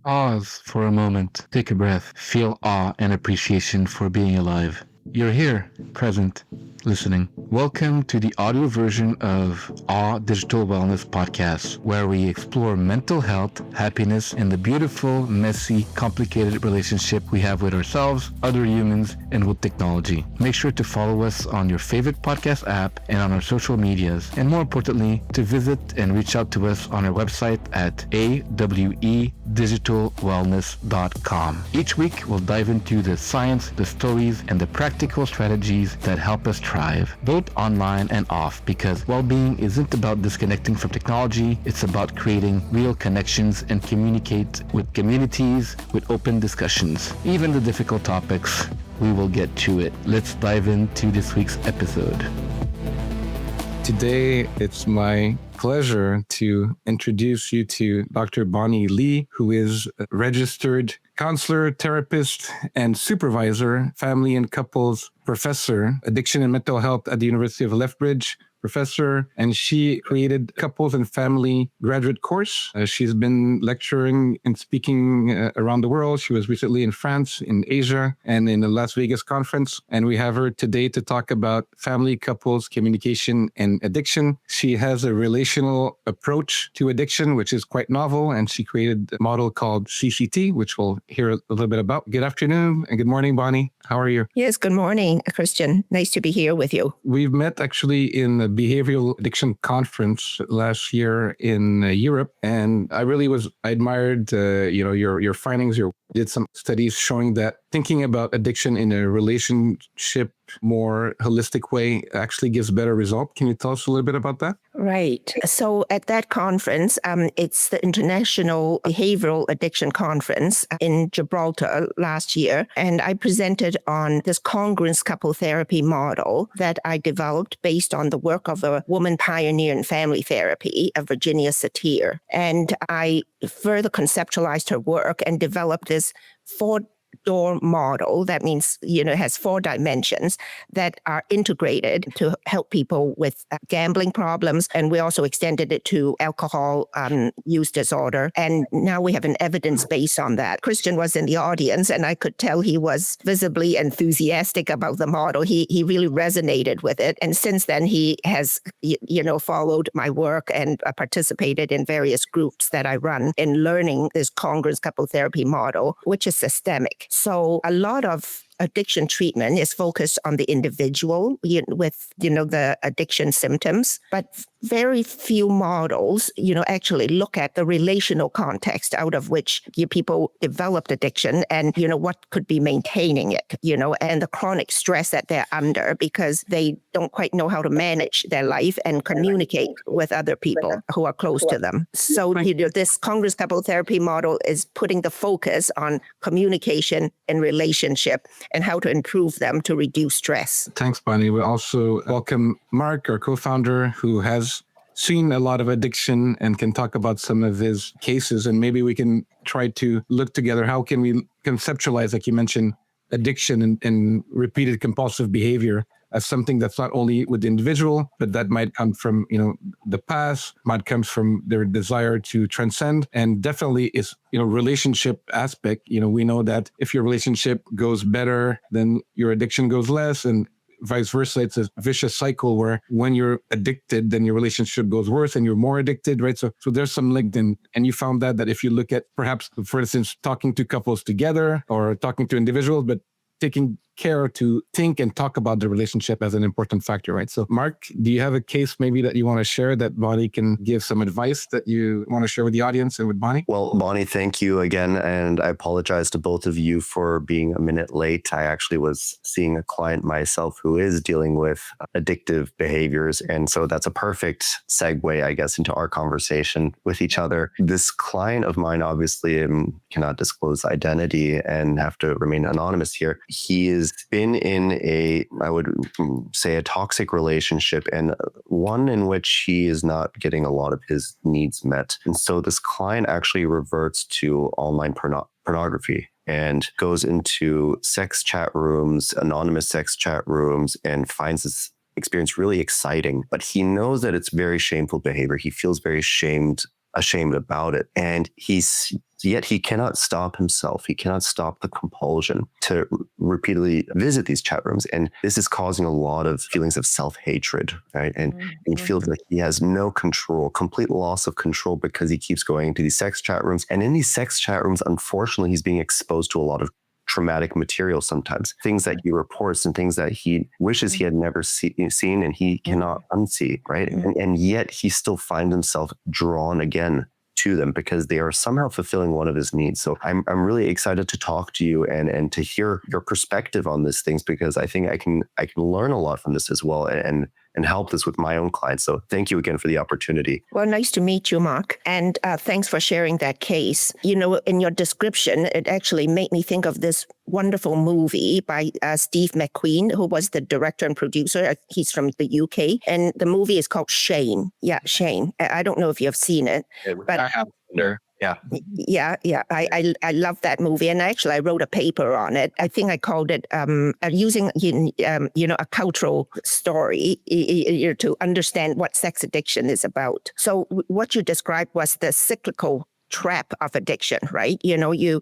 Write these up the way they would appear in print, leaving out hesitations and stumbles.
Pause for a moment, take a breath, feel awe and appreciation for being alive. You're here, present, listening. Welcome to the audio version of Awe Digital Wellness Podcast, where we explore mental health, happiness, and the beautiful, messy, complicated relationship we have with ourselves, other humans, and with technology. Make sure to follow us on your favorite podcast app and on our social medias, and more importantly, to visit and reach out to us on our website at awedigitalwellness.com. Each week, we'll dive into the science, the stories, and the practical strategies that help us thrive, both online and off, because well-being isn't about disconnecting from technology, it's about creating real connections and communicate with communities with open discussions. Even the difficult topics, we will get to it. Let's dive into this week's episode. Today, it's my pleasure to introduce you to Dr. Bonnie Lee, who is a registered counselor, therapist, and supervisor, family and couples professor, addiction and mental health at the University of Lethbridge, professor, and she created couples and family graduate course. She's been lecturing and speaking around the world. She was recently in France, in Asia, and in the Las Vegas conference. And we have her today to talk about family, couples, communication, and addiction. She has a relational approach to addiction, which is quite novel. And she created a model called CCT, which we'll hear a little bit about. Good afternoon and good morning, Bonnie. How are you? Yes, good morning, Christian. Nice to be here with you. We've met actually in the behavioral addiction conference last year in Europe, and I admired your findings. You did some studies showing that thinking about addiction in a relationship more holistic way actually gives better result. Can you tell us a little bit about that? Right. So at that conference, it's the International Behavioral Addiction Conference in Gibraltar last year. And I presented on this congruence couple therapy model that I developed based on the work of a woman pioneer in family therapy, Virginia Satir. And I further conceptualized her work and developed this four-door model. That means, it has 4 dimensions that are integrated to help people with gambling problems. And we also extended it to alcohol use disorder. And now we have an evidence base on that. Christian was in the audience, and I could tell he was visibly enthusiastic about the model. He really resonated with it. And since then, he has, followed my work and participated in various groups that I run in learning this congruence couple therapy model, which is systemic. So a lot of addiction treatment is focused on the individual with, the addiction symptoms, but very few models, actually look at the relational context out of which people developed addiction and, what could be maintaining it, and the chronic stress that they're under because they don't quite know how to manage their life and communicate with other people who are close to them. So, this congruence couple therapy model is putting the focus on communication and relationship and how to improve them to reduce stress. Thanks, Bonnie. We also welcome Mark, our co-founder, who has seen a lot of addiction and can talk about some of his cases. And maybe we can try to look together. How can we conceptualize, like you mentioned, addiction and repeated compulsive behavior as something that's not only with the individual, but that might come from, the past, might come from their desire to transcend, and definitely is, relationship aspect. We know that if your relationship goes better, then your addiction goes less, and vice versa. It's a vicious cycle where when you're addicted, then your relationship goes worse and you're more addicted, right? So there's some link in, and you found that if you look at perhaps, for instance, talking to couples together or talking to individuals, but taking care to think and talk about the relationship as an important factor, right? So Mark, do you have a case maybe that you want to share that Bonnie can give some advice that you want to share with the audience and with Bonnie? Well, Bonnie, thank you again. And I apologize to both of you for being a minute late. I actually was seeing a client myself who is dealing with addictive behaviors. And so that's a perfect segue, I guess, into our conversation with each other. This client of mine obviously cannot disclose identity and have to remain anonymous here. He has been in I would say, a toxic relationship, and one in which he is not getting a lot of his needs met. And so this client actually reverts to online pornography and goes into sex chat rooms, anonymous sex chat rooms, and finds this experience really exciting. But he knows that it's very shameful behavior. He feels very shamed ashamed about it. And yet he cannot stop himself. He cannot stop the compulsion to repeatedly visit these chat rooms. And this is causing a lot of feelings of self-hatred, right? And he feels like he has no control, complete loss of control, because he keeps going to these sex chat rooms. And in these sex chat rooms, unfortunately, he's being exposed to a lot of traumatic material sometimes, things that he reports and things that he wishes he had never seen and he cannot unsee, right? And yet he still finds himself drawn again to them because they are somehow fulfilling one of his needs. So I'm really excited to talk to you and to hear your perspective on these things, because I think I can learn a lot from this as well and help this with my own clients. So thank you again for the opportunity. Well, nice to meet you, Mark. And thanks for sharing that case. You know, in your description, it actually made me think of this wonderful movie by Steve McQueen, who was the director and producer. He's from the UK. And the movie is called Shame. Yeah, Shame. I don't know if you've seen it. But I have. Yeah. Yeah. I love that movie. And actually, I wrote a paper on it. I think I called it using, a cultural story to understand what sex addiction is about. So what you described was the cyclical trap of addiction, right? You know, you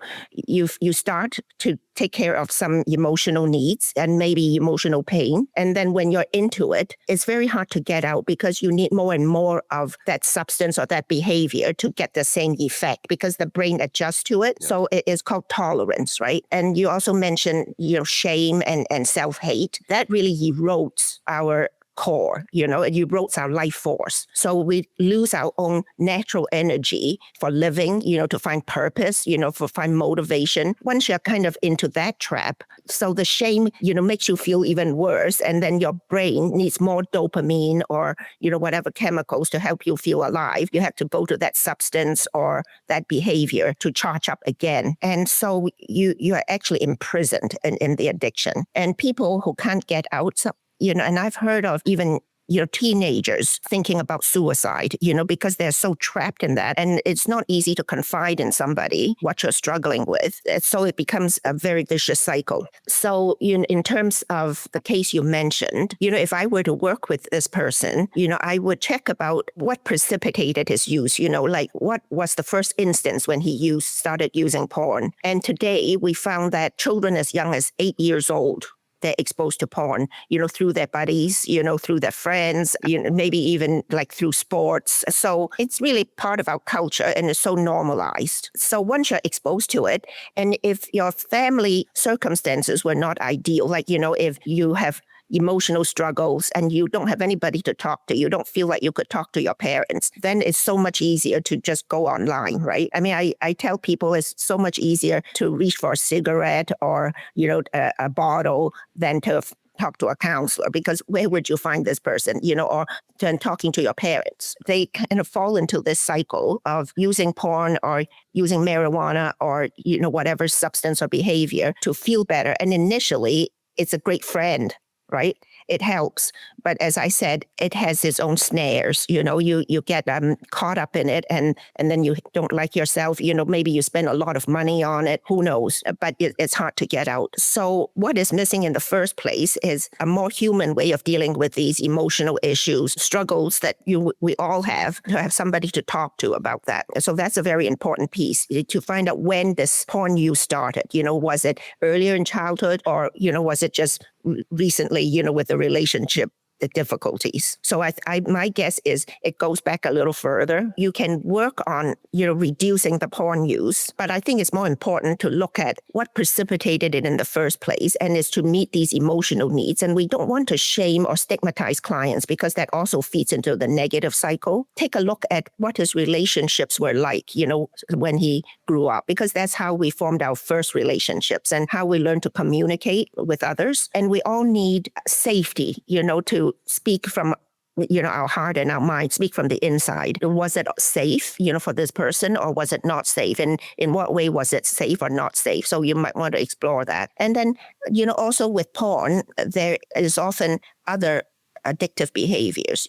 start to take care of some emotional needs and maybe emotional pain. And then when you're into it, it's very hard to get out because you need more and more of that substance or that behavior to get the same effect because the brain adjusts to it. Yeah. So it is called tolerance, right? And you also mentioned, shame and self-hate. That really erodes our core, it erodes our life force. So we lose our own natural energy for living, to find purpose, for find motivation. Once you're kind of into that trap, so the shame, makes you feel even worse. And then your brain needs more dopamine or, whatever chemicals to help you feel alive. You have to go to that substance or that behavior to charge up again. And so you're actually imprisoned in the addiction. And people who can't get out, and I've heard of even, teenagers thinking about suicide, because they're so trapped in that. And it's not easy to confide in somebody what you're struggling with. So it becomes a very vicious cycle. So in terms of the case you mentioned, if I were to work with this person, I would check about what precipitated his use, like what was the first instance when he started using porn. And today we found that children as young as 8 years old, they're exposed to porn, through their buddies, through their friends, maybe even like through sports. So it's really part of our culture and it's so normalized. So once you're exposed to it, and if your family circumstances were not ideal, like, if you have emotional struggles and you don't have anybody to talk to, you don't feel like you could talk to your parents, then it's so much easier to just go online, right? I mean, I tell people it's so much easier to reach for a cigarette or, a bottle than to talk to a counselor, because where would you find this person, or then talking to your parents? They kind of fall into this cycle of using porn or using marijuana or, whatever substance or behavior to feel better. And initially, it's a great friend, right? It helps. But as I said, it has its own snares. You get caught up in it and then you don't like yourself. Maybe you spend a lot of money on it. Who knows? But it's hard to get out. So what is missing in the first place is a more human way of dealing with these emotional issues, struggles that we all have, to have somebody to talk to about that. So that's a very important piece, to find out when this porn use started. Was it earlier in childhood or, was it just recently, with the relationship, the difficulties. So my guess is it goes back a little further. You can work on, reducing the porn use, but I think it's more important to look at what precipitated it in the first place, and is to meet these emotional needs. And we don't want to shame or stigmatize clients because that also feeds into the negative cycle. Take a look at what his relationships were like, when he grew up, because that's how we formed our first relationships and how we learn to communicate with others. And we all need safety, to speak from, our heart and our mind, speak from the inside. Was it safe, for this person, or was it not safe? And in what way was it safe or not safe? So you might want to explore that. And then, also with porn, there is often other addictive behaviors,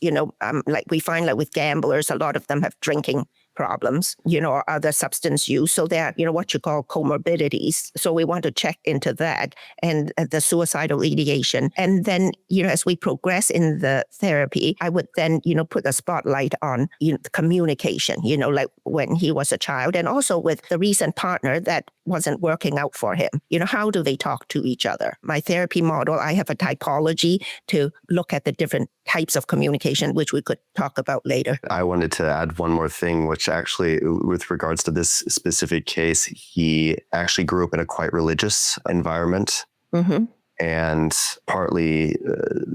like we find, like with gamblers, a lot of them have drinking problems, or other substance use. So they're, what you call comorbidities. So we want to check into that and the suicidal ideation. And then, as we progress in the therapy, I would then, put a spotlight on the communication, like when he was a child, and also with the recent partner that wasn't working out for him. How do they talk to each other? My therapy model, I have a typology to look at the different types of communication, which we could talk about later. I wanted to add one more thing, which actually, with regards to this specific case, he actually grew up in a quite religious environment. Mm-hmm. And partly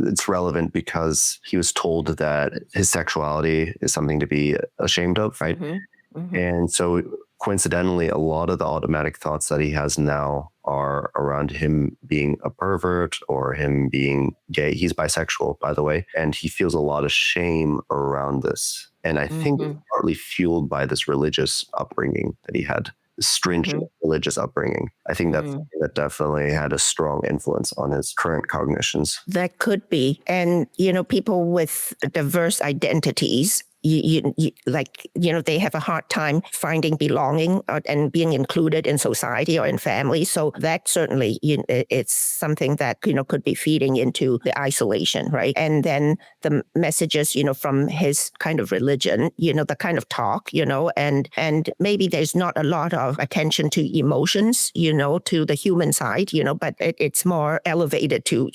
it's relevant because he was told that his sexuality is something to be ashamed of, right? Mm-hmm. Mm-hmm. And so coincidentally, a lot of the automatic thoughts that he has now are around him being a pervert or him being gay. He's bisexual, by the way, and he feels a lot of shame around this. And I think it's partly fueled by this religious upbringing that he had, stringent religious upbringing. I think that definitely had a strong influence on his current cognitions. That could be. And, people with diverse identities, they have a hard time finding belonging and being included in society or in family. So that certainly, it's something that, could be feeding into the isolation, right? And then the messages, from his kind of religion, the kind of talk, and maybe there's not a lot of attention to emotions, to the human side, but it's more elevated to,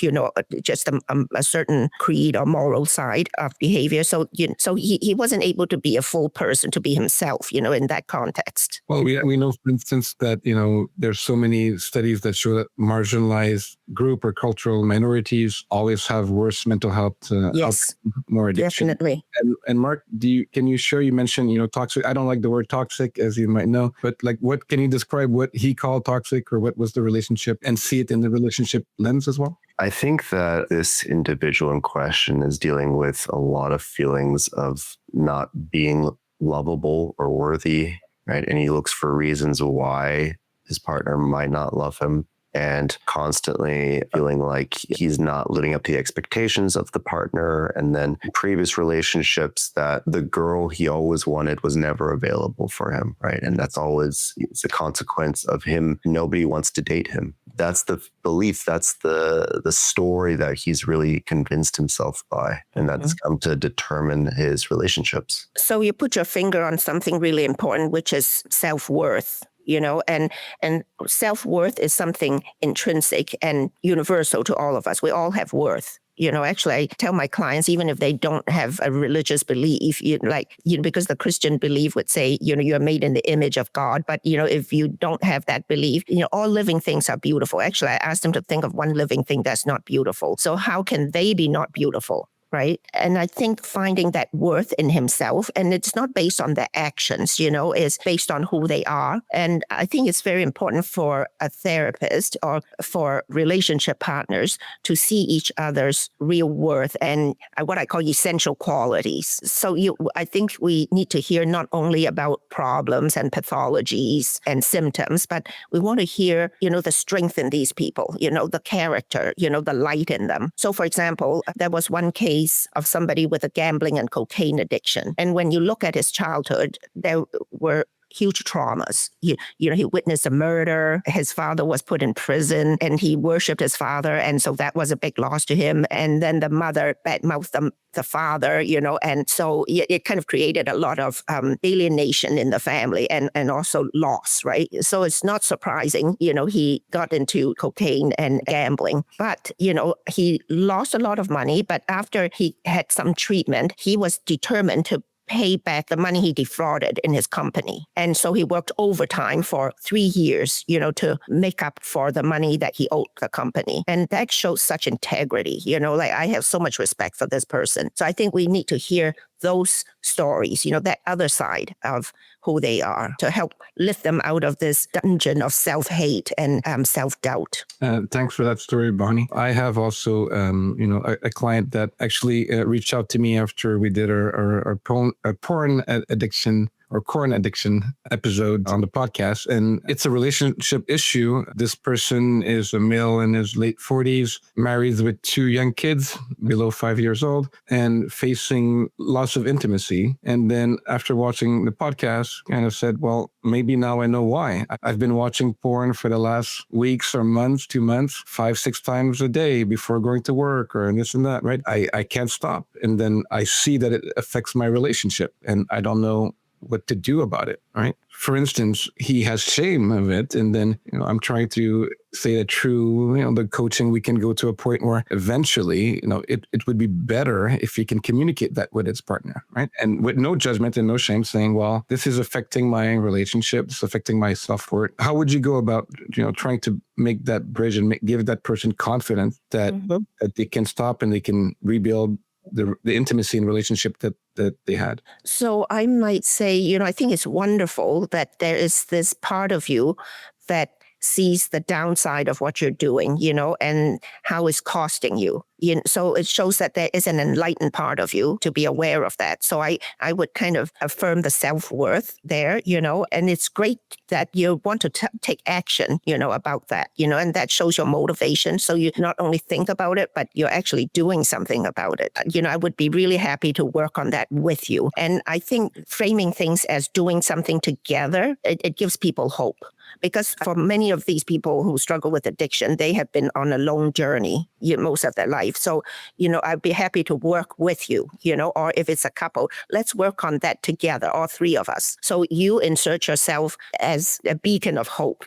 just a certain creed or moral side of behavior. So, so he wasn't able to be a full person, to be himself, in that context. Well, we know, for instance, that, there's so many studies that show that marginalized group or cultural minorities always have worse mental health, Yes, more addiction. definitely. And Mark, can you share, you mentioned, toxic. I don't like the word toxic, as you might know, but what can you describe what he called toxic, or what was the relationship, and see it in the relationship lens as well? I think that this individual in question is dealing with a lot of feelings of not being lovable or worthy, right? And he looks for reasons why his partner might not love him, and constantly feeling like he's not living up to the expectations of the partner. And then previous relationships, that the girl he always wanted was never available for him, right? And that's always it's a consequence of him. Nobody wants to date him. That's the belief. That's the story that he's really convinced himself by. And that's come to determine his relationships. So you put your finger on something really important, which is self-worth. And self-worth is something intrinsic and universal to all of us. We all have worth. Actually, I tell my clients, even if they don't have a religious belief, because the Christian belief would say, you're made in the image of God. But, if you don't have that belief, all living things are beautiful. Actually, I asked them to think of one living thing that's not beautiful. So how can they be not beautiful? Right. And I think finding that worth in himself, and it's not based on their actions, is based on who they are. And I think it's very important for a therapist or for relationship partners to see each other's real worth and what I call essential qualities. So I think we need to hear not only about problems and pathologies and symptoms, but we want to hear, the strength in these people, the character, the light in them. So, for example, there was one case of somebody with a gambling and cocaine addiction. And when you look at his childhood, there were huge traumas. He witnessed a murder. His father was put in prison, and he worshipped his father. And so that was a big loss to him. And then the mother badmouthed the father, and so it kind of created a lot of alienation in the family and also loss, right? So it's not surprising, he got into cocaine and gambling, but, he lost a lot of money. But after he had some treatment, he was determined to pay back the money he defrauded in his company. And so he worked overtime for 3 years, to make up for the money that he owed the company. And that shows such integrity, I have so much respect for this person. So I think we need to hear those stories, that other side of who they are, to help lift them out of this dungeon of self-hate and self-doubt. Thanks for that story, Bonnie. I have also, a client that actually reached out to me after we did our porn addiction or corn addiction episode on the podcast. And it's a relationship issue. This person is a male in his late 40s, married with 2 young kids below 5 years old, and facing loss of intimacy. And then after watching the podcast, kind of said, well, maybe now I know why. I've been watching porn for the last weeks or months, 2 months, 5-6 times a day before going to work or this and that, right? I can't stop. And then I see that it affects my relationship and I don't know what to do about it, right? For instance, he has shame of it. And then, I'm trying to say that through, the coaching, we can go to a point where eventually, it would be better if he can communicate that with his partner, right? And with no judgment and no shame, saying, well, this is affecting my relationship, it's affecting my self-worth. How would you go about, trying to make that bridge and give that person confidence that, that they can stop and they can rebuild the intimacy and relationship that they had? So I might say, I think it's wonderful that there is this part of you that sees the downside of what you're doing, and how it's costing you. So it shows that there is an enlightened part of you to be aware of that. So I would kind of affirm the self-worth there, and it's great that you want to take action, about that, and that shows your motivation. So you not only think about it, but you're actually doing something about it. I would be really happy to work on that with you. And I think framing things as doing something together, it gives people hope. Because for many of these people who struggle with addiction, they have been on a long journey most of their life. So, I'd be happy to work with you, or if it's a couple, let's work on that together, all 3 of us. So you insert yourself as a beacon of hope,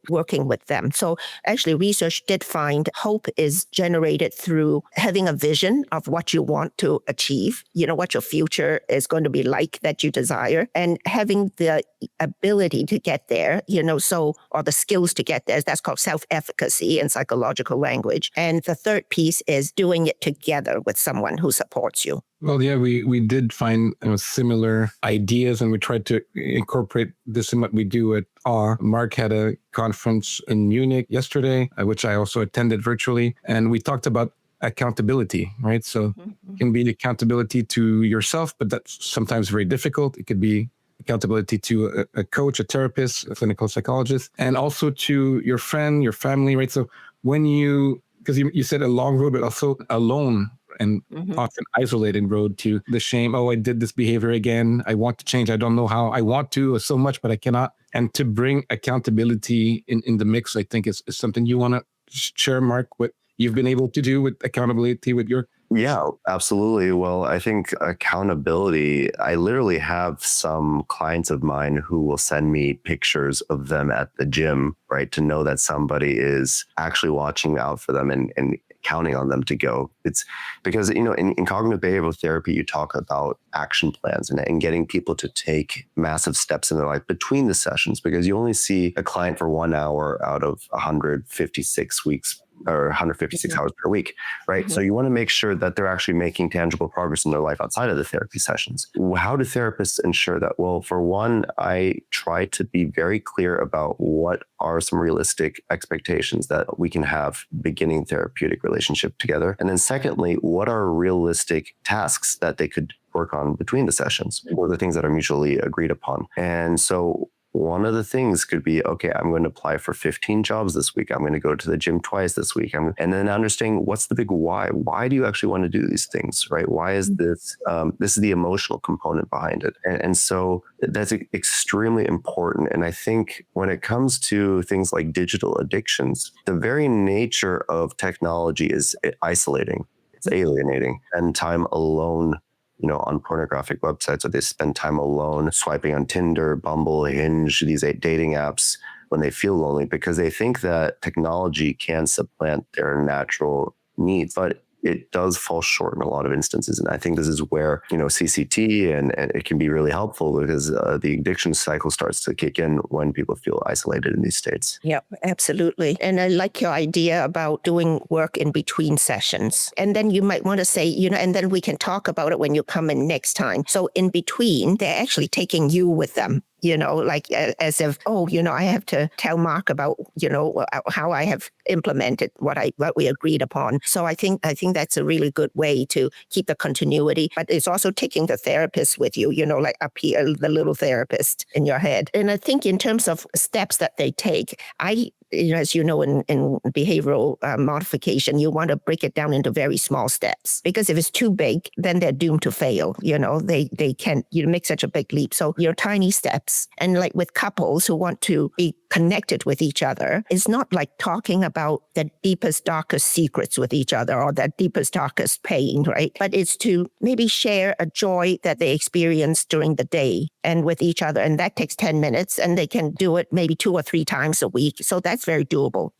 working with them. So actually research did find hope is generated through having a vision of what you want to achieve, what your future is going to be like that you desire, and having the ability to get there, or the skills to get there. That's called self-efficacy in psychological language. And the third piece is doing it together with someone who supports you. Well, yeah, we did find similar ideas, and we tried to incorporate this in what we do at AWE. Mark had a conference in Munich yesterday, which I also attended virtually, and we talked about accountability, right? So it can be accountability to yourself, but that's sometimes very difficult. It could be accountability to a coach, a therapist, a clinical psychologist, and also to your friend, your family, right? So when because you said a long road, but also alone and often isolated road to the shame. Oh, I did this behavior again. I want to change. I don't know how. I want to so much, but I cannot. And to bring accountability in the mix, I think is something you want to share, Mark, what you've been able to do with accountability with your... Yeah, absolutely. Well, I think accountability, I literally have some clients of mine who will send me pictures of them at the gym, right? To know that somebody is actually watching out for them and counting on them to go. It's because, in cognitive behavioral therapy, you talk about action plans and getting people to take massive steps in their life between the sessions, because you only see a client for 1 hour out of 156 weeks or 156 hours per week, right? So you want to make sure that they're actually making tangible progress in their life outside of the therapy sessions. How do therapists ensure that? Well, for one, I try to be very clear about what are some realistic expectations that we can have beginning therapeutic relationship together. And then secondly, what are realistic tasks that they could work on between the sessions, or the things that are mutually agreed upon. And so one of the things could be, okay, I'm going to apply for 15 jobs this week. I'm going to go to the gym twice this week. And then understanding what's the big why. Why do you actually want to do these things, right? Why is this? This is the emotional component behind it. And so that's extremely important. And I think when it comes to things like digital addictions, the very nature of technology is isolating. It's alienating. And time alone, on pornographic websites, or they spend time alone swiping on Tinder, Bumble, Hinge, these dating apps when they feel lonely, because they think that technology can supplant their natural needs. But it does fall short in a lot of instances. And I think this is where, CCT and it can be really helpful, because the addiction cycle starts to kick in when people feel isolated in these states. Yep, absolutely. And I like your idea about doing work in between sessions. And then you might want to say, and then we can talk about it when you come in next time. So in between, they're actually taking you with them. like as if, I have to tell Mark about, how I have implemented what we agreed upon. So I think that's a really good way to keep the continuity, but it's also taking the therapist with you, like up here, the little therapist in your head. And I think in terms of steps that they take, as you know, in behavioral modification, you want to break it down into very small steps, because if it's too big, then they're doomed to fail. They can't, make such a big leap. So your tiny steps, and like with couples who want to be connected with each other, it's not like talking about the deepest, darkest secrets with each other or the deepest, darkest pain, right? But it's to maybe share a joy that they experience during the day and with each other. And that takes 10 minutes, and they can do it maybe 2 or 3 times a week. So that's very doable,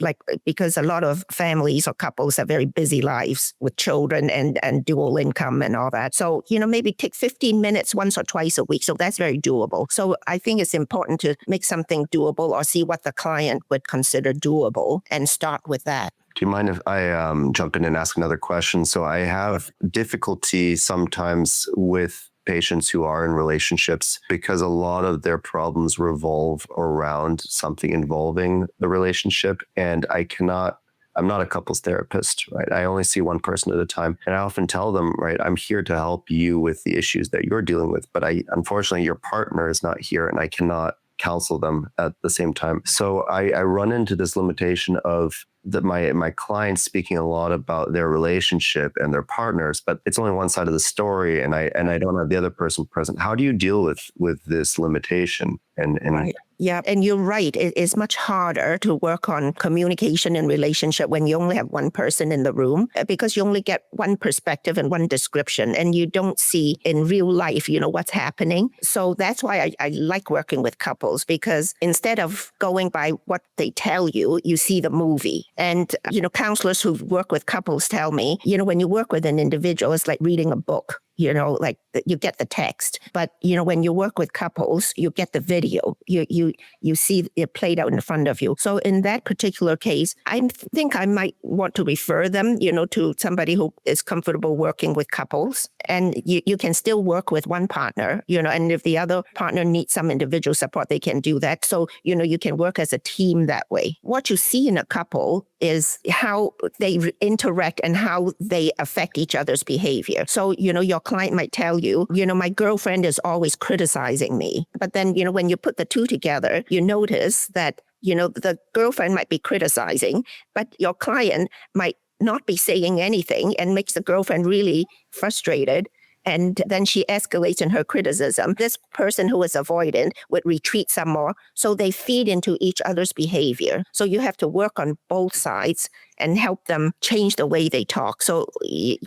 because a lot of families or couples have very busy lives with children and dual income and all that. So, maybe take 15 minutes once or twice a week. So that's very doable. So I think it's important to make something doable or see what the client would consider doable and start with that. Do you mind if I jump in and ask another question? So I have difficulty sometimes with patients who are in relationships because a lot of their problems revolve around something involving the relationship. And I'm not a couples therapist, right? I only see one person at a time. And I often tell them, right, I'm here to help you with the issues that you're dealing with. But unfortunately, your partner is not here, and I cannot counsel them at the same time. So I run into this limitation of my clients speaking a lot about their relationship and their partners, but it's only one side of the story, and I don't have the other person present. How do you deal with this limitation? And right. Yeah, and you're right. It is much harder to work on communication and relationship when you only have one person in the room, because you only get one perspective and one description, and you don't see in real life, what's happening. So that's why I like working with couples, because instead of going by what they tell you, you see the movie. And, counselors who work with couples tell me, when you work with an individual, it's like reading a book. Like you get the text, but when you work with couples, you get the video. You see it played out in front of you. So in that particular case, I think I might want to refer them, to somebody who is comfortable working with couples, and you can still work with one partner, and if the other partner needs some individual support, they can do that. So you can work as a team that way. What you see in a couple is how they interact and how they affect each other's behavior. So your client might tell you, my girlfriend is always criticizing me. But then, when you put the two together, you notice that, the girlfriend might be criticizing, but your client might not be saying anything, and makes the girlfriend really frustrated. And then she escalates in her criticism. This person who is avoidant would retreat some more. So they feed into each other's behavior. So you have to work on both sides and help them change the way they talk. So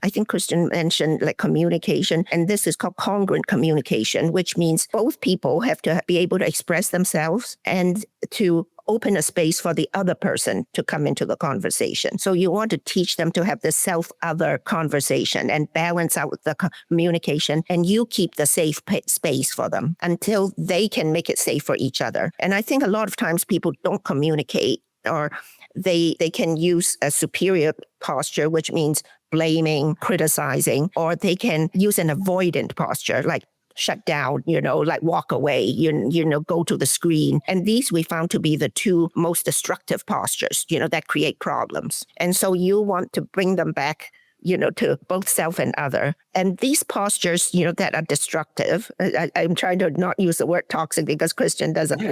I think Christian mentioned like communication, and this is called congruent communication, which means both people have to be able to express themselves and to open a space for the other person to come into the conversation. So you want to teach them to have the self-other conversation and balance out the communication, and you keep the safe space for them until they can make it safe for each other. And I think a lot of times people don't communicate, or they can use a superior posture, which means blaming, criticizing, or they can use an avoidant posture, like shut down, like walk away, go to the screen. And these we found to be the two most destructive postures, that create problems. And so you want to bring them back, to both self and other. And these postures, that are destructive, I'm trying to not use the word toxic because Christian doesn't.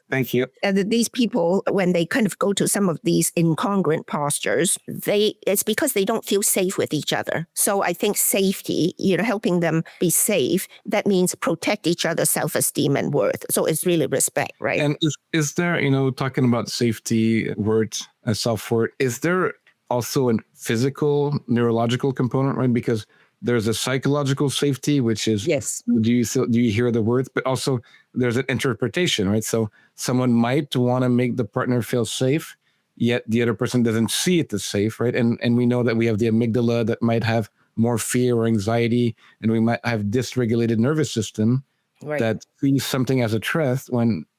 Thank you. And these people, when they kind of go to some of these incongruent postures, it's because they don't feel safe with each other. So I think safety, helping them be safe, that means protect each other's self-esteem and worth. So it's really respect, right? And is there, talking about safety, worth, self-worth, is there also a physical, neurological component, right? Because there's a psychological safety, which is, yes. Do you hear the words? But also there's an interpretation, right? So someone might want to make the partner feel safe, yet the other person doesn't see it as safe, right? And we know that we have the amygdala that might have more fear or anxiety, and we might have dysregulated nervous system that sees something as a threat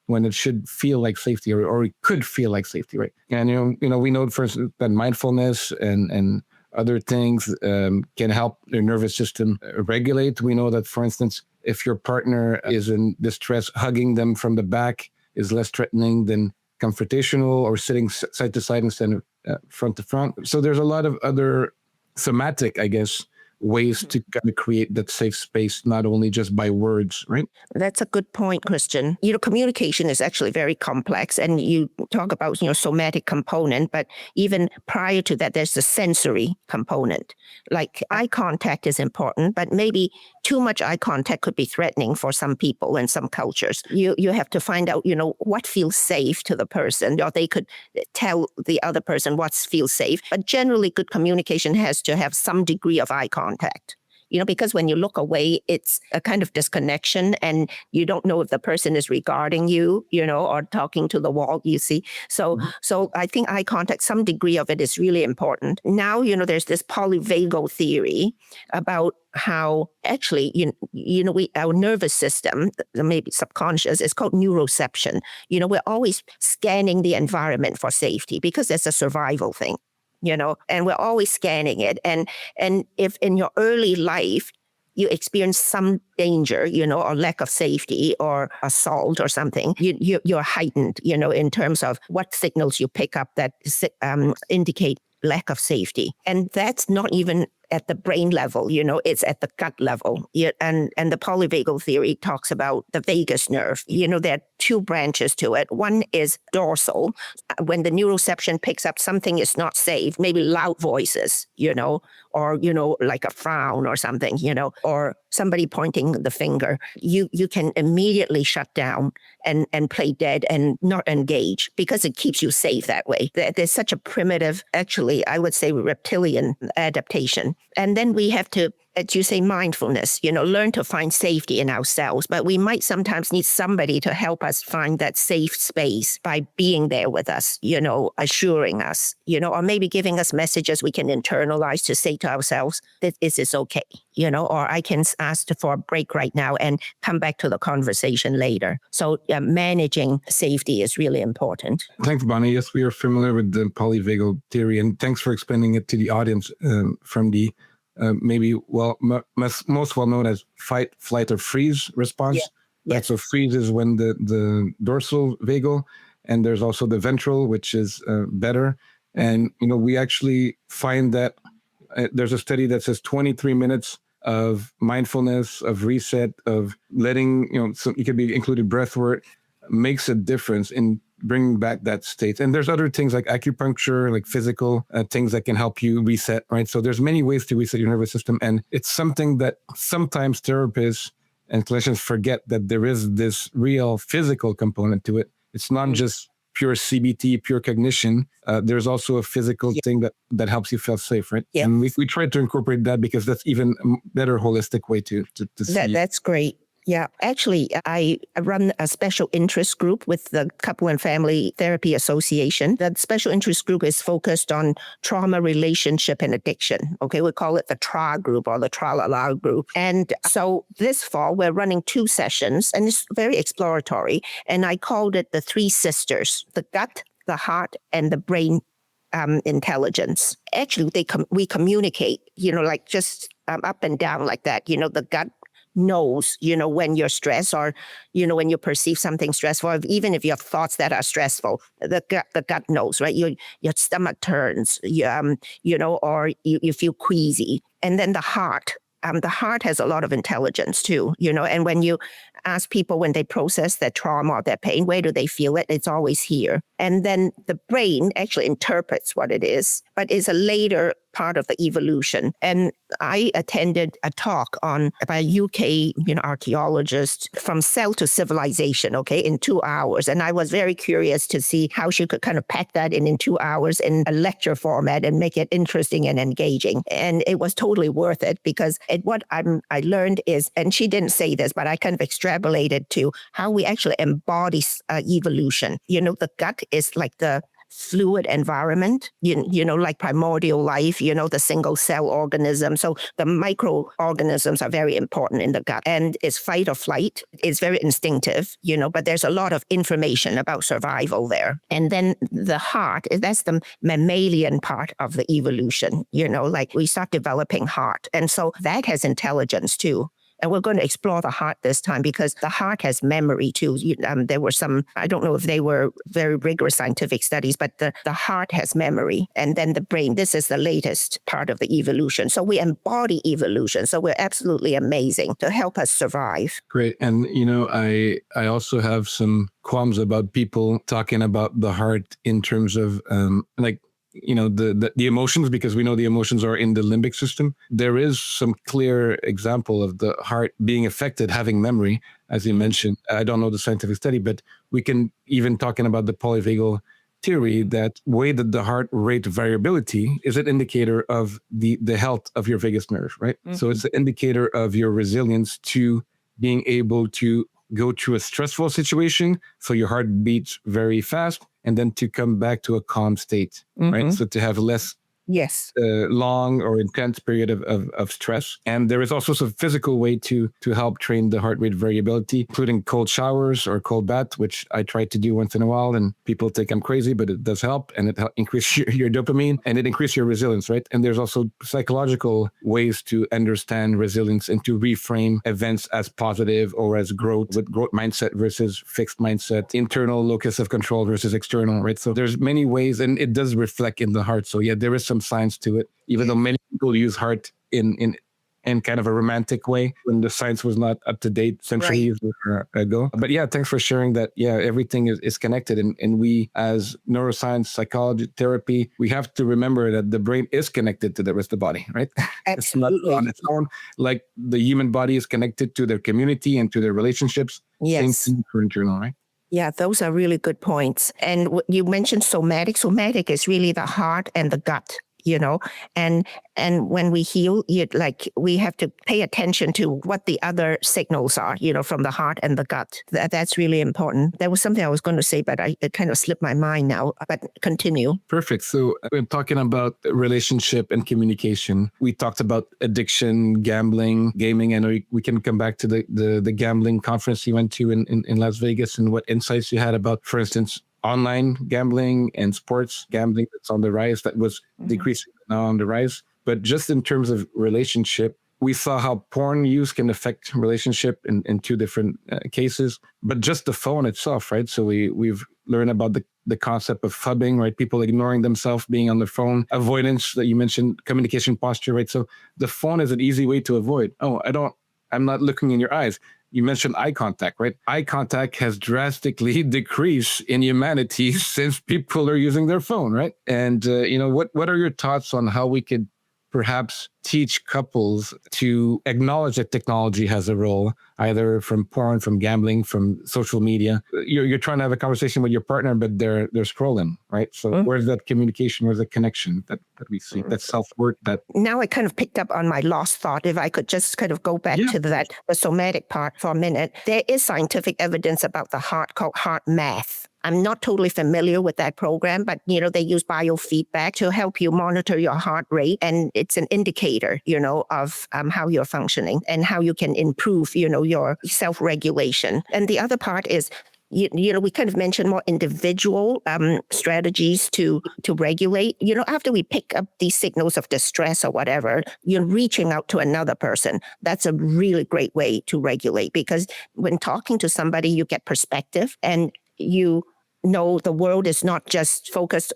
when it should feel like safety, or it could feel like safety, right? And we know, for instance, that mindfulness and other things can help their nervous system regulate. We know that, for instance, If your partner is in distress, hugging them from the back is less threatening than confrontational or sitting side to side instead of front to front. So there's a lot of other thematic, I guess, ways to kind of create that safe space, not only just by words, right? That's a good point, Christian. Communication is actually very complex, and you talk about, somatic component, but even prior to that, there's the sensory component. Like eye contact is important, but maybe too much eye contact could be threatening for some people and some cultures. You have to find out, what feels safe to the person, or they could tell the other person what feels safe. But generally, good communication has to have some degree of eye contact. Because when you look away, it's a kind of disconnection, and you don't know if the person is regarding you, or talking to the wall, you see. So I think eye contact, some degree of it is really important. Now, there's this polyvagal theory about how actually, our nervous system, maybe subconscious, is called neuroception. We're always scanning the environment for safety because it's a survival thing. And we're always scanning it. And if in your early life you experience some danger, or lack of safety or assault or something, you're heightened, in terms of what signals you pick up that indicate lack of safety. And that's not even at the brain level, it's at the gut level. And the polyvagal theory talks about the vagus nerve. There are two branches to it. One is dorsal. When the neuroception picks up something is not safe, maybe loud voices, or, like a frown or something, or somebody pointing the finger, you can immediately shut down and play dead and not engage because it keeps you safe that way. There's such a primitive, actually, I would say reptilian adaptation. And then we have to, as you say, mindfulness, learn to find safety in ourselves. But we might sometimes need somebody to help us find that safe space by being there with us, assuring us, or maybe giving us messages we can internalize to say to ourselves that is this okay, or I can ask for a break right now and come back to the conversation later. So managing safety is really important. Thanks, Bonnie. Yes, we are familiar with the polyvagal theory, and thanks for explaining it to the audience from the maybe most well known as fight, flight, or freeze response. Yeah. Right? So freeze is when the dorsal vagal, and there's also the ventral, which is better. And we actually find that there's a study that says 23 minutes of mindfulness, of reset, of letting so it could be included breath work, makes a difference in bringing back that state. And there's other things like acupuncture, like physical things that can help you reset, right? So there's many ways to reset your nervous system. And it's something that sometimes therapists and clinicians forget, that there is this real physical component to it. It's not just pure CBT, pure cognition. There's also a physical thing that helps you feel safe, right? Yeah. And we try to incorporate that because that's even a better holistic way to see it. That's great. Yeah, actually, I run a special interest group with the Couple and Family Therapy Association. That special interest group is focused on trauma, relationship, and addiction. Okay, we call it the TRA group or the Tra-La-La group. And so this fall, we're running 2 sessions, and it's very exploratory. And I called it the 3 sisters, the gut, the heart, and the brain intelligence. Actually, we communicate, like just up and down like that. The gut knows, when you're stressed or, when you perceive something stressful, even if you have thoughts that are stressful, the gut knows, right? Your stomach turns, or you feel queasy. And then the heart has a lot of intelligence too, and when you ask people when they process their trauma or their pain, where do they feel it? It's always here. And then the brain actually interprets what it is, but is a later part of the evolution. And I attended a talk by a UK, archaeologist, from cell to civilization, in 2 hours. And I was very curious to see how she could kind of pack that in 2 hours in a lecture format and make it interesting and engaging. And it was totally worth it because what I learned is, and she didn't say this, but I kind of extrapolated to how we actually embody evolution. The gut is like the fluid environment, like primordial life, the single cell organism. So the microorganisms are very important in the gut, and it's fight or flight. It's very instinctive, but there's a lot of information about survival there. And then the heart, that's the mammalian part of the evolution, like we start developing heart. And so that has intelligence too. And we're going to explore the heart this time because the heart has memory too. There were some, I don't know if they were very rigorous scientific studies, but the heart has memory. And then the brain, this is the latest part of the evolution. So we embody evolution. So we're absolutely amazing to help us survive. Great. And, I also have some qualms about people talking about the heart in terms of the emotions, because we know the emotions are in the limbic system. There is some clear example of the heart being affected, having memory, as you mentioned. I don't know the scientific study, but we can even talking about the polyvagal theory, that way that the heart rate variability is an indicator of the health of your vagus nerve, right? Mm-hmm. So it's an indicator of your resilience to being able to go through a stressful situation, so your heart beats very fast, and then to come back to a calm state, right? So to have less long or intense period of stress. And there is also some physical way to help train the heart rate variability, including cold showers or cold bath, which I try to do once in a while, and people think I'm crazy, but it does help, and it increases your dopamine, and it increases your resilience, right? And there's also psychological ways to understand resilience and to reframe events as positive or as growth, with growth mindset versus fixed mindset, internal locus of control versus external, right? So there's many ways, and it does reflect in the heart. So yeah, there is some science to it, even though many people use heart in kind of a romantic way when the science was not up to date centuries ago. But yeah, thanks for sharing that. Yeah, everything is connected. And we, as neuroscience, psychology, therapy, we have to remember that the brain is connected to the rest of the body, right? It's not on its own. Like the human body is connected to their community and to their relationships. Same thing for internal, right? Yeah, those are really good points. And you mentioned somatic. Somatic is really the heart and the gut, and when we heal, we have to pay attention to what the other signals are, from the heart and the gut. That's really important. There was something I was going to say, but it kind of slipped my mind now, but continue. Perfect. So we're talking about relationship and communication. We talked about addiction, gambling, gaming. I know we can come back to the gambling conference you went to in Las Vegas, and what insights you had about, for instance, online gambling and sports gambling that's on the rise, that was decreasing, now on the rise. But just in terms of relationship, we saw how porn use can affect relationship in two different cases. But just the phone itself, right? So we've learned about the concept of phubbing, right? People ignoring themselves, being on the phone, avoidance that you mentioned, communication posture, right? So the phone is an easy way to avoid. I'm not looking in your eyes. You mentioned eye contact, right? Eye contact has drastically decreased in humanity since people are using their phone, right? And, what are your thoughts on how we could perhaps teach couples to acknowledge that technology has a role, either from porn, from gambling, from social media? You're trying to have a conversation with your partner, but they're scrolling, right? So where's that communication? Where's the connection that we see? That self-worth that... Now I kind of picked up on my lost thought. If I could just kind of go back to the somatic part for a minute. There is scientific evidence about the heart called heart math. I'm not totally familiar with that program, but, they use biofeedback to help you monitor your heart rate. And it's an indicator, of how you're functioning and how you can improve, your self-regulation. And the other part is, we kind of mentioned more individual strategies to regulate. After we pick up these signals of distress or whatever, you're reaching out to another person. That's a really great way to regulate, because when talking to somebody, you get perspective, and you know the world is not just focused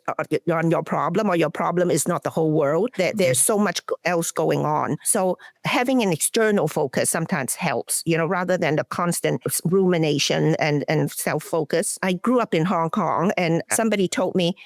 on your problem, or your problem is not the whole world. There's so much else going on. So having an external focus sometimes helps, rather than the constant rumination and self-focus. I grew up in Hong Kong, and somebody told me,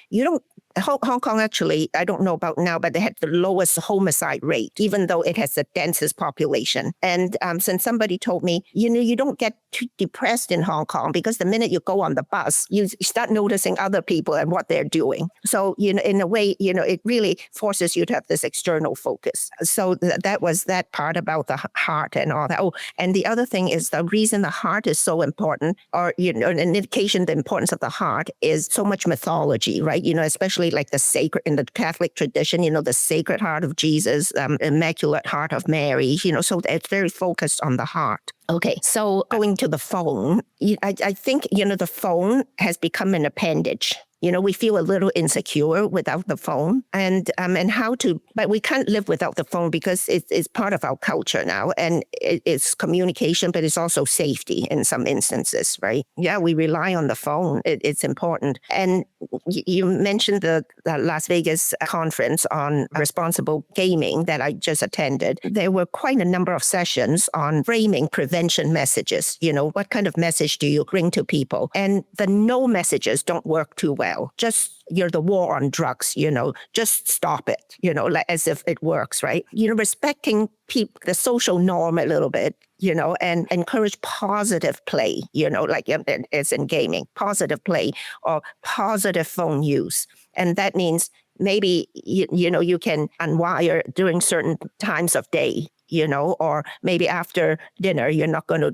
Hong Kong, actually, I don't know about now, but they had the lowest homicide rate, even though it has the densest population. And since somebody told me, you don't get too depressed in Hong Kong, because the minute you go on the bus, you start noticing other people and what they're doing. So, in a way, it really forces you to have this external focus. So that was that part about the heart and all that. Oh, and the other thing is, the reason the heart is so important, or, an indication of the importance of the heart, is so much mythology, right? Especially like the sacred, in the Catholic tradition, the Sacred Heart of Jesus, Immaculate Heart of Mary, so it's very focused on the heart. Okay, so going to the phone, I think, the phone has become an appendage. we feel a little insecure without the phone, and but we can't live without the phone because it's part of our culture now, and it's communication, but it's also safety in some instances, right? Yeah, we rely on the phone. It's important. And you mentioned the Las Vegas conference on responsible gaming that I just attended. There were quite a number of sessions on framing prevention messages. What kind of message do you bring to people? And the no messages don't work too well. Just the war on drugs, just stop it, like as if it works, right? Respecting the social norm a little bit, and encourage positive play, like as in gaming, positive play or positive phone use. And that means maybe, you can unwire during certain times of day, or maybe after dinner, you're not going to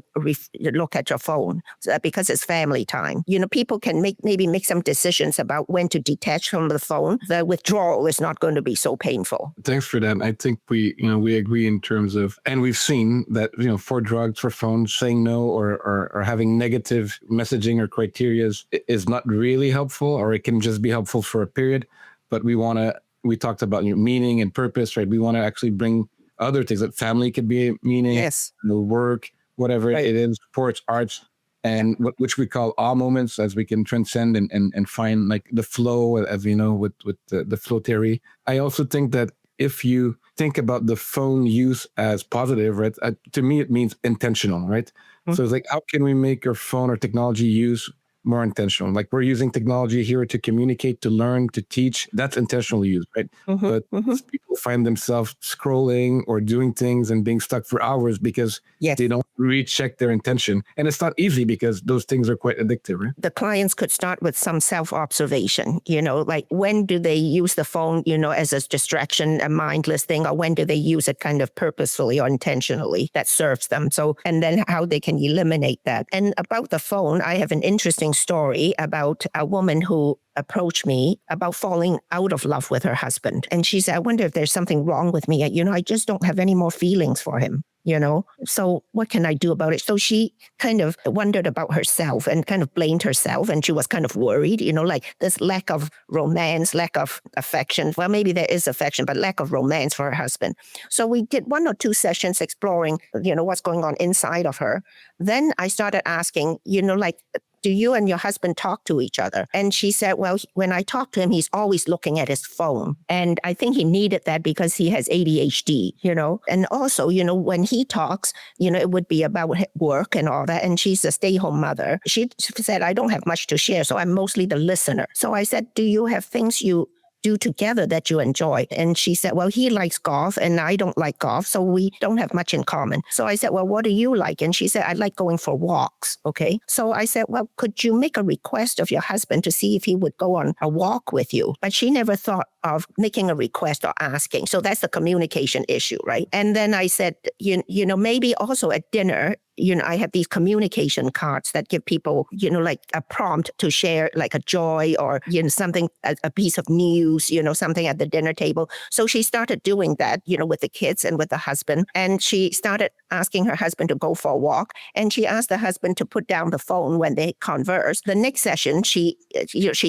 look at your phone because it's family time. People can make some decisions about when to detach from the phone. The withdrawal is not going to be so painful. Thanks for that. I think we agree in terms of, and we've seen that, for drugs, for phones, saying no or having negative messaging or criteria is not really helpful, or it can just be helpful for a period. But we talked about meaning and purpose, right? We want to actually bring other things, that family could be meaning, yes, work, whatever it is, sports, arts, and which we call awe moments, as we can transcend and find like the flow, as we know, with the flow theory. I also think that if you think about the phone use as positive, right, to me, it means intentional, right? Mm-hmm. So it's like, how can we make our phone or technology use more intentional? Like, we're using technology here to communicate, to learn, to teach. That's intentional use, right? Mm-hmm. But people find themselves scrolling or doing things and being stuck for hours because they don't recheck their intention. And it's not easy because those things are quite addictive, right? The clients could start with some self-observation, like when do they use the phone, as a distraction, a mindless thing, or when do they use it kind of purposefully or intentionally that serves them? So, and then how they can eliminate that. And about the phone, I have an interesting story about a woman who approached me about falling out of love with her husband. And she said, I wonder if there's something wrong with me. I just don't have any more feelings for him. So what can I do about it? So she kind of wondered about herself and kind of blamed herself. And she was kind of worried, like this lack of romance, lack of affection. Well, maybe there is affection, but lack of romance for her husband. So we did 1 or 2 sessions exploring, what's going on inside of her. Then I started asking, like, do you and your husband talk to each other? And she said, well, when I talk to him, he's always looking at his phone. And I think he needed that because he has ADHD, And also, when he talks, it would be about work and all that. And she's a stay-home mother. She said, I don't have much to share, so I'm mostly the listener. So I said, do you have things you do together that you enjoy? And she said, well, he likes golf and I don't like golf, so we don't have much in common. So I said, well, what do you like? And she said, I like going for walks. Okay. So I said, well, could you make a request of your husband to see if he would go on a walk with you? But she never thought of making a request or asking. So that's the communication issue, right? And then I said, maybe also at dinner, I have these communication cards that give people, like a prompt to share, like a joy or, something, a piece of news, something at the dinner table. So she started doing that, with the kids and with the husband. And she started asking her husband to go for a walk. And she asked the husband to put down the phone when they converse. The next session, she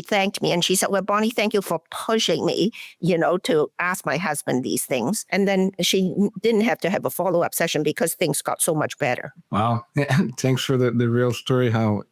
thanked me and she said, well, Bonnie, thank you for pushing me, to ask my husband these things. And then she didn't have to have a follow-up session because things got so much better. Wow. Thanks for the real story, how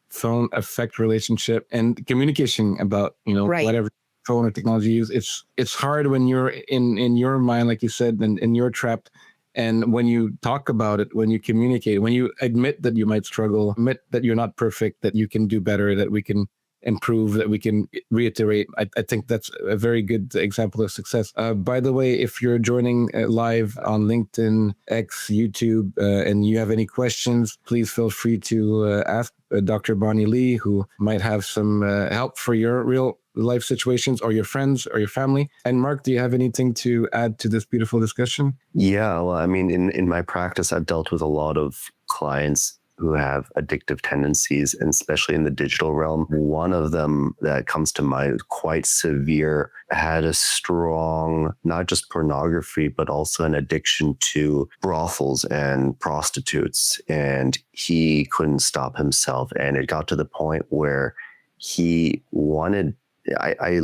phone affect relationship and communication about, right. Whatever phone or technology you use. It's hard when you're in your mind, like you said, and you're trapped. And when you talk about it, when you communicate, when you admit that you might struggle, admit that you're not perfect, that you can do better, that we can improve, that we can reiterate. I think that's a very good example of success. By the way, if you're joining live on LinkedIn, X, YouTube, and you have any questions, please feel free to ask Dr. Bonnie Lee, who might have some help for your real life situations or your friends or your family. And Mark, do you have anything to add to this beautiful discussion? Yeah, well, I mean, in my practice, I've dealt with a lot of clients who have addictive tendencies, and especially in the digital realm. One of them that comes to mind, quite severe, had a strong, not just pornography, but also an addiction to brothels and prostitutes. And he couldn't stop himself. And it got to the point where he wanted, I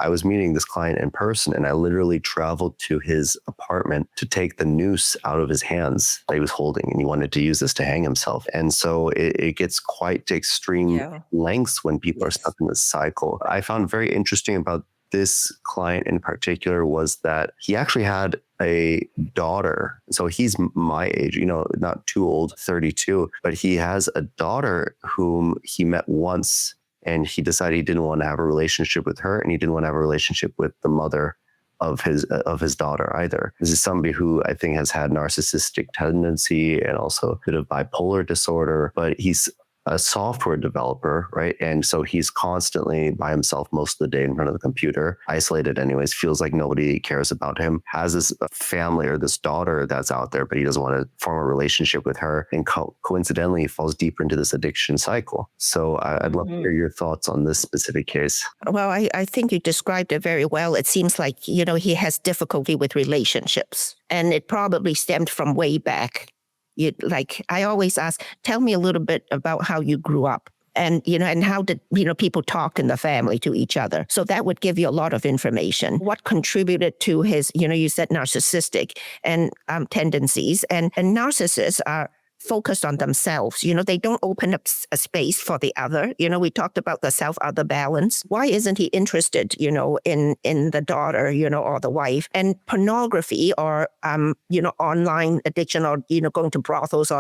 was meeting this client in person, and I literally traveled to his apartment to take the noose out of his hands that he was holding, and he wanted to use this to hang himself. And so it gets quite to extreme lengths when people are stuck in this cycle. I found very interesting about this client in particular was that he actually had a daughter. So he's my age, not too old, 32, but he has a daughter whom he met once, and he decided he didn't want to have a relationship with her, and he didn't want to have a relationship with the mother of his daughter either. This is somebody who I think has had narcissistic tendency and also a bit of bipolar disorder, but he's a software developer, right? And so he's constantly by himself most of the day in front of the computer, isolated anyways, feels like nobody cares about him, has this family or this daughter that's out there, but he doesn't want to form a relationship with her. And coincidentally, he falls deeper into this addiction cycle. So I'd love to hear your thoughts on this specific case. Well, I think you described it very well. It seems like, he has difficulty with relationships, and it probably stemmed from way back. I always ask, tell me a little bit about how you grew up, and and how did people talk in the family to each other. So that would give you a lot of information. What contributed to his, you said narcissistic and tendencies, and narcissists are focused on themselves. They don't open up a space for the other. We talked about the self-other balance. Why isn't he interested, in the daughter, or the wife? And pornography or, online addiction or, going to brothels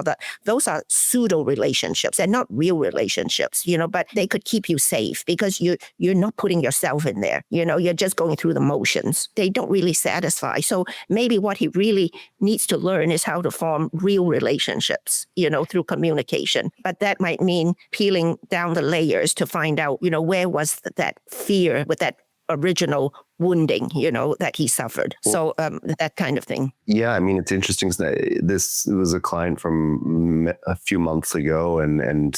those are pseudo relationships and not real relationships, but they could keep you safe because you're not putting yourself in there. You're just going through the motions. They don't really satisfy. So maybe what he really needs to learn is how to form real relationships, through communication. But that might mean peeling down the layers to find out, where was that fear with that original wounding, that he suffered. So that kind of thing. Yeah, I mean, it's interesting. This was a client from a few months ago, and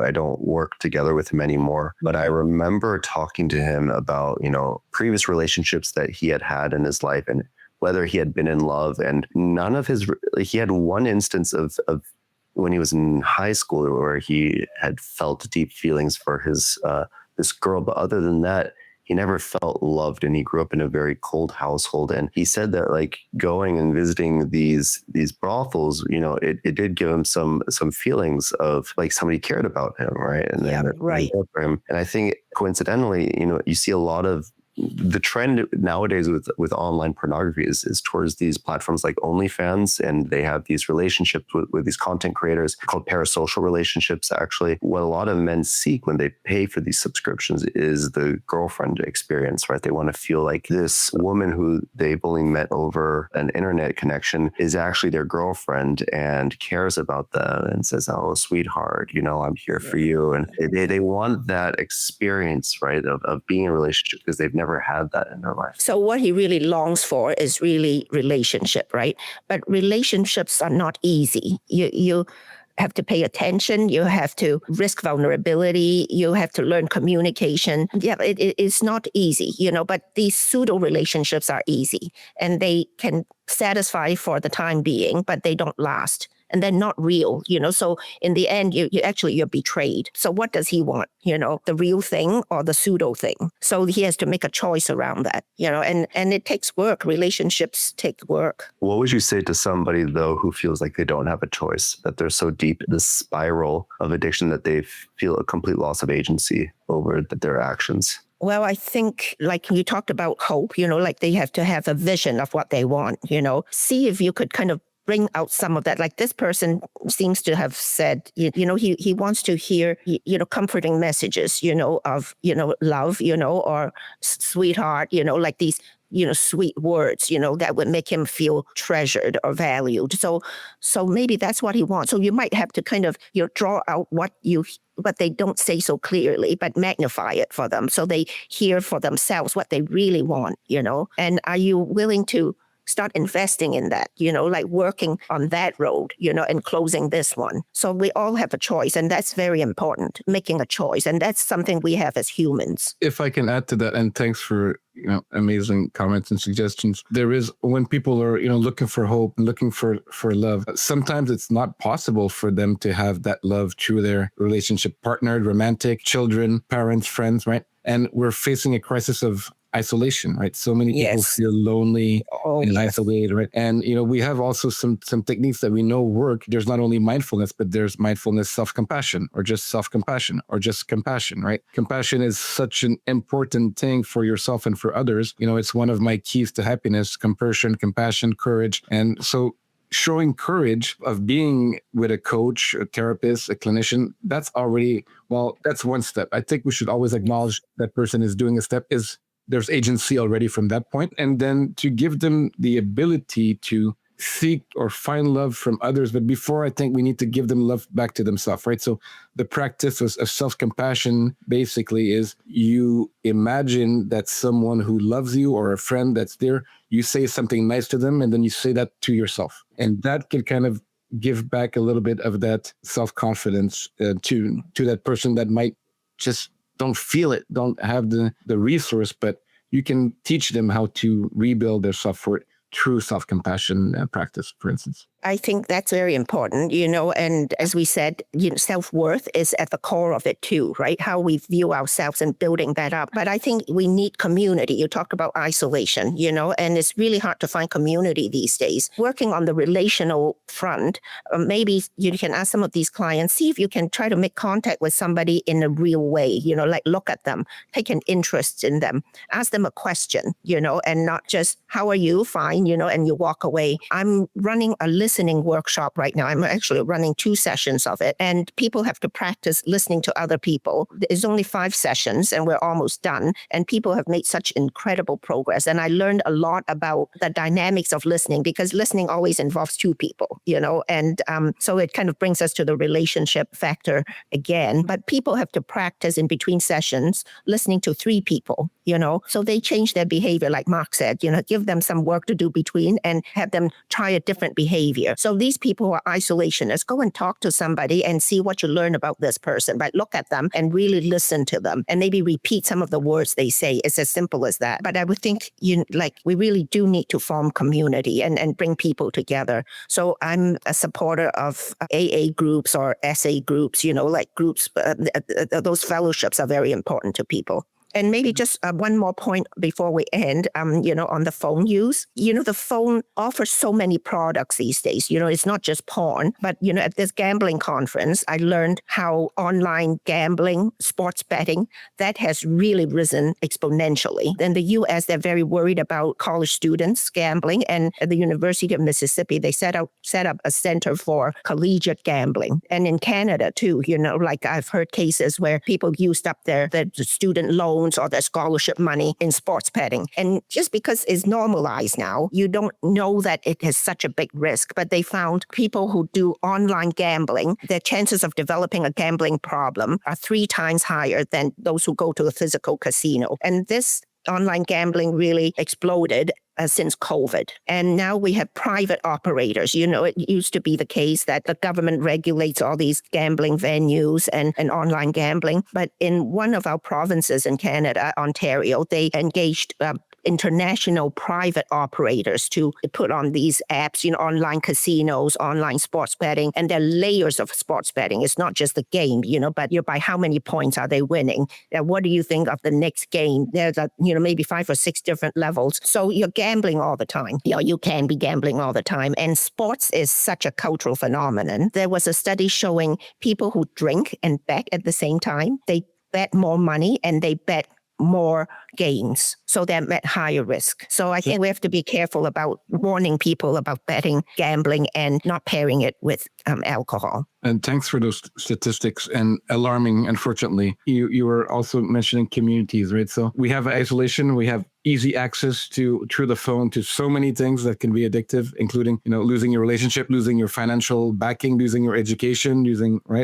I don't work together with him anymore. But I remember talking to him about, previous relationships that he had in his life, and whether he had been in love, and none of he had one instance of when he was in high school where he had felt deep feelings for this girl. But other than that, he never felt loved, and he grew up in a very cold household. And he said that going and visiting these brothels, it did give him some feelings of like somebody cared about him, right? And then right. For him. And I think coincidentally, you see a lot of the trend nowadays with online pornography is towards these platforms like OnlyFans, and they have these relationships with these content creators called parasocial relationships. Actually, what a lot of men seek when they pay for these subscriptions is the girlfriend experience, right? They want to feel like this woman who they've only met over an internet connection is actually their girlfriend and cares about them and says, "Oh, sweetheart, I'm here for you." And they want that experience, right, of being in a relationship because they've never had that in their life. So what he really longs for is really relationship, right? But relationships are not easy. You have to pay attention. You have to risk vulnerability. You have to learn communication. Yeah, it is not easy, but these pseudo relationships are easy, and they can satisfy for the time being, but they don't last. And they're not real, so in the end, you're betrayed. So what does he want, the real thing or the pseudo thing? So he has to make a choice around that, and it takes work. Relationships take work. What would you say to somebody, though, who feels like they don't have a choice, that they're so deep in this spiral of addiction that they feel a complete loss of agency over their actions? Well, I think like you talked about hope, they have to have a vision of what they want, see if you could kind of bring out some of that. Like this person seems to have said, he wants to hear, comforting messages, of, love, or sweetheart, like these, sweet words, that would make him feel treasured or valued. So maybe that's what he wants. So you might have to kind of, draw out what they don't say so clearly, but magnify it for them so they hear for themselves what they really want, and are you willing to start investing in that, like working on that road, and closing this one. So we all have a choice, and that's very important, making a choice. And that's something we have as humans. If I can add to that, and thanks for amazing comments and suggestions. There is, when people are, looking for hope and looking for love, sometimes it's not possible for them to have that love through their relationship partner, romantic, children, parents, friends, right? And we're facing a crisis of isolation, right? So many people Yes. feel lonely and yes. isolated, right? And we have also some techniques that we know work. There's not only mindfulness, but there's mindfulness, self-compassion, or just self-compassion, or just compassion, right? Compassion is such an important thing for yourself and for others. It's one of my keys to happiness: compassion, courage. And so showing courage of being with a coach, a therapist, a clinician, that's already, that's one step. I think we should always acknowledge that person is doing a step, there's agency already from that point. And then to give them the ability to seek or find love from others. But before, I think we need to give them love back to themselves, right? So the practice of self-compassion basically is you imagine that someone who loves you, or a friend that's there, you say something nice to them, and then you say that to yourself. And that can kind of give back a little bit of that self-confidence to that person that might just don't feel it, don't have the resource, but you can teach them how to rebuild their self-worth through self-compassion practice, for instance. I think that's very important, and as we said, self-worth is at the core of it too, right? How we view ourselves and building that up. But I think we need community. You talk about isolation, and it's really hard to find community these days. Working on the relational front, maybe you can ask some of these clients, see if you can try to make contact with somebody in a real way, like look at them, take an interest in them, ask them a question, and not just, how are you? Fine, and you walk away. I'm running a listening workshop right now. I'm actually running 2 sessions of it, and people have to practice listening to other people. It's only 5 sessions and we're almost done, and people have made such incredible progress. And I learned a lot about the dynamics of listening, because listening always involves 2 people, and so it kind of brings us to the relationship factor again. But people have to practice in between sessions listening to 3 people, so they change their behavior, like Mark said, give them some work to do between and have them try a different behavior. So these people who are isolationists, go and talk to somebody and see what you learn about this person, but look at them and really listen to them and maybe repeat some of the words they say. It's as simple as that. But I would think we really do need to form community and bring people together. So I'm a supporter of AA groups or SA groups, like groups, those fellowships are very important to people. And maybe just one more point before we end, on the phone use. The phone offers so many products these days. It's not just porn, but, at this gambling conference, I learned how online gambling, sports betting, that has really risen exponentially. In the U.S., they're very worried about college students gambling. And at the University of Mississippi, they set up a center for collegiate gambling. And in Canada, too, like I've heard cases where people used up their student loans or their scholarship money in sports betting. And just because it's normalized now, you don't know that it has such a big risk. But they found people who do online gambling, their chances of developing a gambling problem are 3 times higher than those who go to a physical casino. And this online gambling really exploded since COVID. And now we have private operators. It used to be the case that the government regulates all these gambling venues and online gambling. But in one of our provinces in Canada, Ontario, they engaged international private operators to put on these apps, online casinos, online sports betting, and there are layers of sports betting. It's not just the game, but by how many points are they winning? What do you think of the next game? There's maybe 5 or 6 different levels. So you're gambling all the time. You can be gambling all the time. And sports is such a cultural phenomenon. There was a study showing people who drink and bet at the same time, they bet more money and they bet more gains. So they're at higher risk. So I think we have to be careful about warning people about betting, gambling, and not pairing it with alcohol. And thanks for those statistics, and alarming, unfortunately. You were also mentioning communities, right? So we have isolation, we have easy access through the phone to so many things that can be addictive, including, losing your relationship, losing your financial backing, losing your education,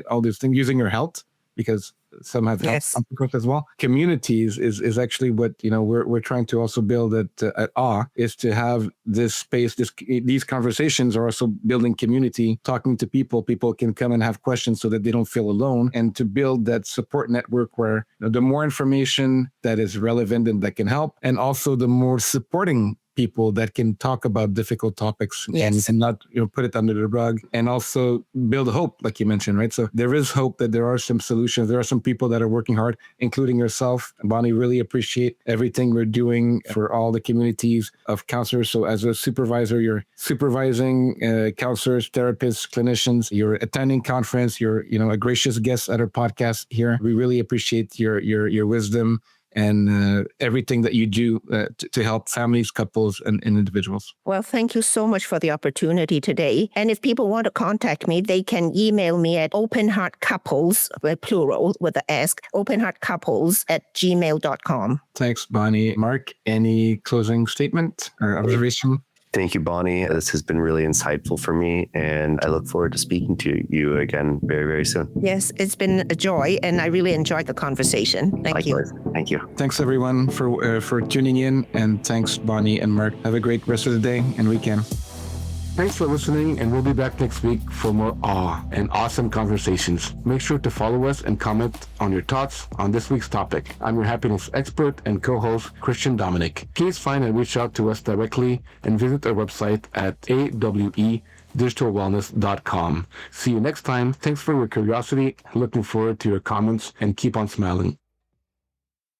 all these things, using your health, because some have health Yes. consequences as well. Communities is actually what we're trying to also build at AWE, is to have this space. These conversations are also building community, talking to people. People can come and have questions so that they don't feel alone, and to build that support network where the more information that is relevant and that can help, and also the more supporting people that can talk about difficult topics Yes. and not put it under the rug, and also build hope, like you mentioned, right? So there is hope that there are some solutions. There are some people that are working hard, including yourself. Bonnie, really appreciate everything we're doing for all the communities of counselors. So as a supervisor, you're supervising counselors, therapists, clinicians. You're attending conference. You're a gracious guest at our podcast here. We really appreciate your wisdom and everything that you do to help families, couples, and individuals. Well, thank you so much for the opportunity today. And if people want to contact me, they can email me at openheartcouples, plural with an S, openheartcouples@gmail.com. Thanks, Bonnie. Mark, any closing statement or observation? Thank you, Bonnie. This has been really insightful for me, and I look forward to speaking to you again very, very soon. Yes, it's been a joy, and I really enjoyed the conversation. Thank you. Likewise. Thank you. Thanks, everyone, for tuning in, and thanks, Bonnie and Mark. Have a great rest of the day and weekend. Thanks for listening, and we'll be back next week for more awe and awesome conversations. Make sure to follow us and comment on your thoughts on this week's topic. I'm your happiness expert and co-host, Christian Dominic. Please find and reach out to us directly and visit our website at awedigitalwellness.com. See you next time. Thanks for your curiosity. Looking forward to your comments, and keep on smiling.